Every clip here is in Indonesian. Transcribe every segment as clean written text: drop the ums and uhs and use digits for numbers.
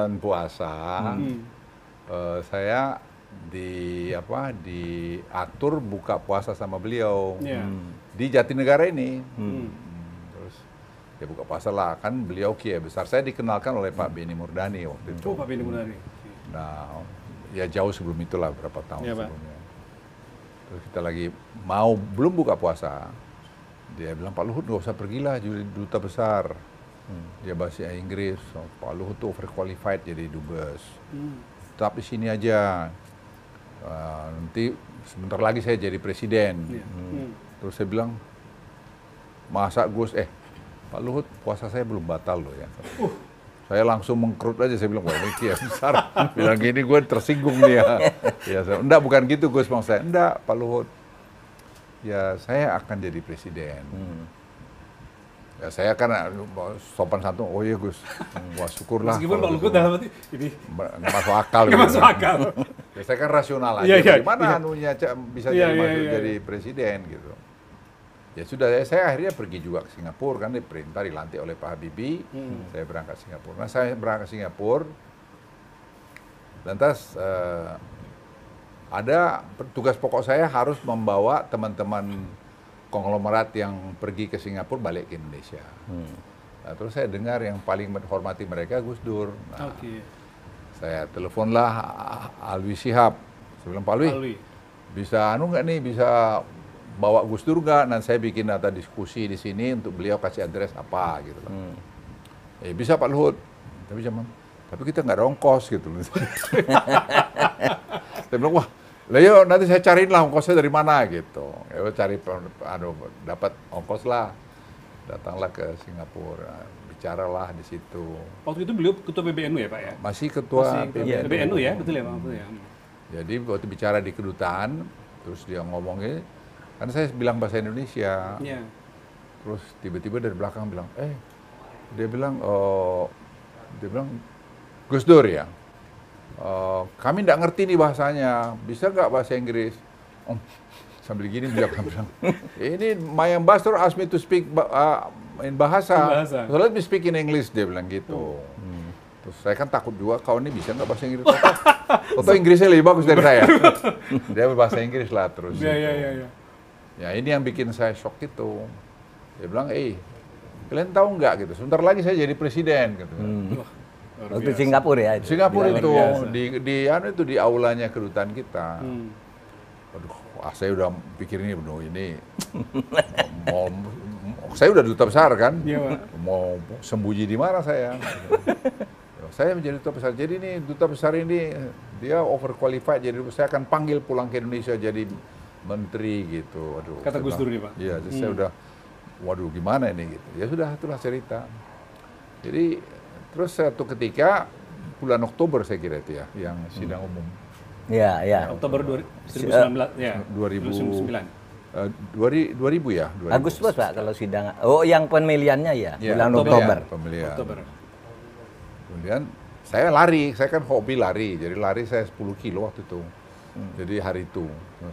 bulan puasa, saya diatur buka puasa sama beliau di Jatinegara ini. Terus ya buka puasa lah, kan beliau kiai besar. Saya dikenalkan oleh Pak Beni Murdani waktu itu. Oh, Pak Beni Murdani. Nah, ya jauh sebelum itulah, berapa tahun Ya, sebelumnya. Terus kita lagi belum buka puasa. Dia bilang, Pak Luhut nggak usah pergilah jadi duta besar. Dia bahasa Inggris. Pak Luhut tuh overqualified jadi dubes. Tetap di sini aja. Nanti sebentar lagi saya jadi presiden. Terus saya bilang, masa Gus, Pak Luhut puasa saya belum batal loh ya. Saya langsung mengkerut aja, saya bilang, wah ini kiai besar. Bilang gini, gue tersinggung nih ya. Enggak, bukan gitu Gus, maksud saya. Enggak, Pak Luhut. Ya saya akan jadi presiden. Ya saya kan sopan santun, oh iya Gus, wah syukurlah. Meskipun Pak Luhut dalam arti ini nggak masuk akal. nggak masuk akal. Ya saya kan rasional aja, bagaimana anunya bisa jadi presiden gitu. Ya sudah, saya akhirnya pergi juga ke Singapura, kan diperintah dilantik oleh Pak Habibie, saya berangkat Singapura. Nah saya berangkat Singapura, lantas ada tugas pokok saya harus membawa teman-teman konglomerat yang pergi ke Singapura balik ke Indonesia. Nah, terus saya dengar yang paling menghormati mereka Gus Dur. Nah, saya teleponlah Alwi Shihab. Saya bilang, Pak Alwi, bisa nggak nih, bisa bawa Gus Dur nggak? Nanti saya bikin data diskusi di sini untuk beliau kasih address apa gitu. Bisa Pak Luhut. Tapi kita nggak ada ongkos gitu. Saya bilang, wah, lah yuk nanti saya cariin lah ongkosnya dari mana gitu. Ya cari dapat ongkos lah. Datanglah ke Singapura, bicaralah di situ. Waktu itu beliau ketua PBNU ya Pak ya? Masih ketua PBNU ya, betul ya Pak? Jadi waktu bicara di kedutaan, terus dia ngomongnya, kan saya bilang bahasa Indonesia. Terus tiba-tiba dari belakang bilang, dia bilang Gus Dur ya. Kami tidak ngerti nih bahasanya, bisa nggak bahasa Inggris? Sambil gini dia bilang, ini my ambassador asked me to speak in bahasa. So let me speak in English, dia bilang gitu. Terus saya kan takut juga, kau ini bisa nggak bahasa Inggris? Atau Inggrisnya lebih bagus dari saya. Dia bahasa Inggris lah terus. Ya ini yang bikin saya shock itu. Dia bilang, kalian tahu nggak gitu, sebentar lagi saya jadi presiden gitu. Waktu Singapura ya? Singapura itu, di aulanya kedutaan kita. Aduh, saya udah pikir ini, saya udah duta besar kan, mau sembunyi di mana saya. Saya menjadi duta besar, jadi ini duta besar ini, dia overqualified, jadi saya akan panggil pulang ke Indonesia jadi menteri gitu. Aduh, kata Gus Dur nih Pak? Iya, saya udah, waduh gimana ini gitu. Ya sudah, itulah cerita. Jadi, terus satu ketika bulan Oktober saya kira itu ya, yang sidang umum. Iya. Oktober 2019 ya. 2009. 2000 ya. 2000. Agustus Pak kalau sidang. Oh, yang pemilihannya ya, bulan Oktober. Ya, pemilihan. Kemudian saya lari, saya kan hobi lari, jadi lari saya 10 kilo waktu itu. Jadi hari itu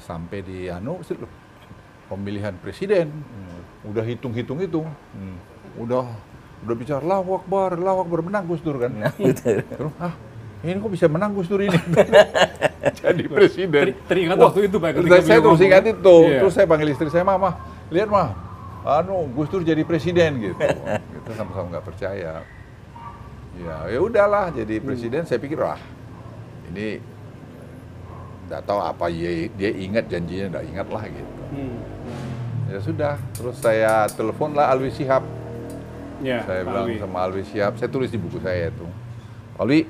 sampai di pemilihan presiden, udah hitung, udah bicara Allahu Akbar menang Gus Dur kan. Terus ini kok bisa menang Gus Dur ini? Jadi presiden. Teringat waktu itu Pak. Saya terus ingat itu. Terus saya panggil istri saya, Mama, lihat Mah, Gus Dur jadi presiden gitu. Kita sama-sama nggak percaya. Ya udahlah jadi presiden. Saya pikir ini nggak tahu apa dia ingat janjinya, nggak ingat lah gitu. Ya sudah. Terus saya telepon lah Alwi Shihab. Saya bilang sama Alwi Shihab, saya tulis di buku saya itu, Alwi,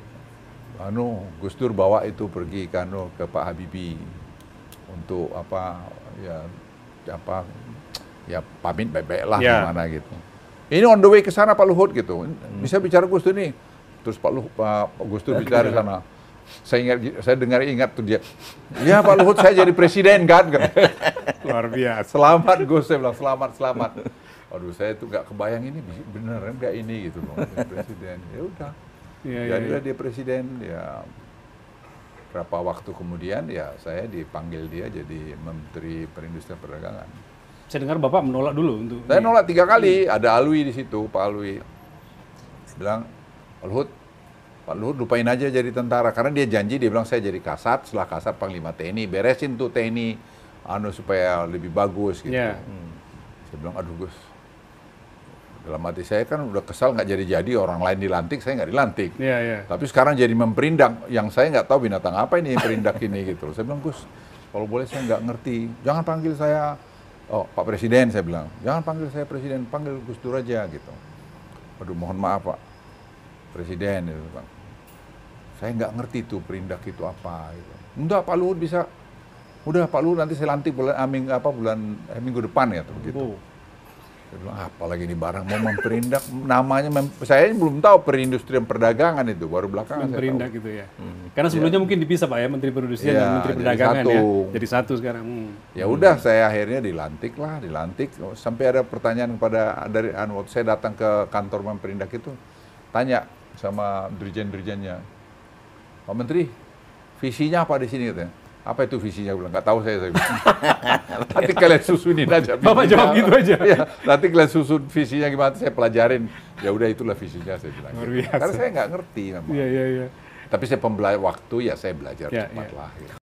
Gus Dur bawa itu pergi ke Pak Habibie untuk pamit baik-baik lah gimana gitu. Ini on the way ke sana Pak Luhut gitu, bisa bicara Gus Dur nih. Terus Pak Gus Dur bicara di sana. Saya ingat tuh dia. Ya Pak Luhut, saya jadi presiden kan. Luar biasa. Selamat Gus, saya bilang selamat. Aduh, saya tuh nggak kebayang ini beneran nggak ini gitu loh, presiden. Ya udah, jadilah dia presiden. Ya berapa waktu kemudian ya saya dipanggil dia jadi Menteri Perindustrian Perdagangan. Saya dengar Bapak menolak dulu untuk. Saya nolak 3 kali. Ada Alwi di situ, Pak Alwi bilang, Luhut, Pak Luhut lupain aja jadi tentara, karena dia janji, dia bilang saya jadi Kasat, setelah Kasat Panglima TNI, beresin tuh TNI supaya lebih bagus gitu. Yeah. Saya bilang, aduh Gus, dalam hati saya kan udah kesal nggak jadi-jadi, orang lain dilantik, saya nggak dilantik. Tapi sekarang jadi memperindak, yang saya nggak tahu binatang apa ini yang perindak ini gitu. Saya bilang, Gus, kalau boleh saya nggak ngerti, jangan panggil saya, oh Pak Presiden, saya bilang, jangan panggil saya Presiden, panggil Gus Dur aja gitu. Aduh mohon maaf Pak Presiden, gitu, Bang. Saya nggak ngerti tuh perindak itu apa. Gitu. Enggak, Pak Luhut bisa. Udah Pak Luhut nanti saya lantik minggu depan ya, tuh gitu. Saya bilang, apalagi ini barang mau memperindak, namanya, saya belum tahu perindustrian perdagangan itu, baru belakangan memperindak gitu ya. Karena sebelumnya mungkin dipisah Pak ya, Menteri Perindustrian dan Menteri Perdagangan ya. Jadi satu sekarang. Ya udah, saya akhirnya dilantik. Sampai ada pertanyaan dari waktu saya datang ke kantor memperindak itu, tanya sama dirjen-dirjennya, Pak Menteri, visinya apa di sini katanya? Apa itu visinya? Bilang, nggak tahu saya bilang. Nanti kalian susunin aja. Bapak jawab gitu aja. Ya, nanti kalian susun visinya gimana, saya pelajarin. Ya udah itulah visinya, saya bilang. Luar biasa. Karena saya nggak ngerti memang. Iya. Tapi saya waktu ya saya belajar cepat lah. Ya.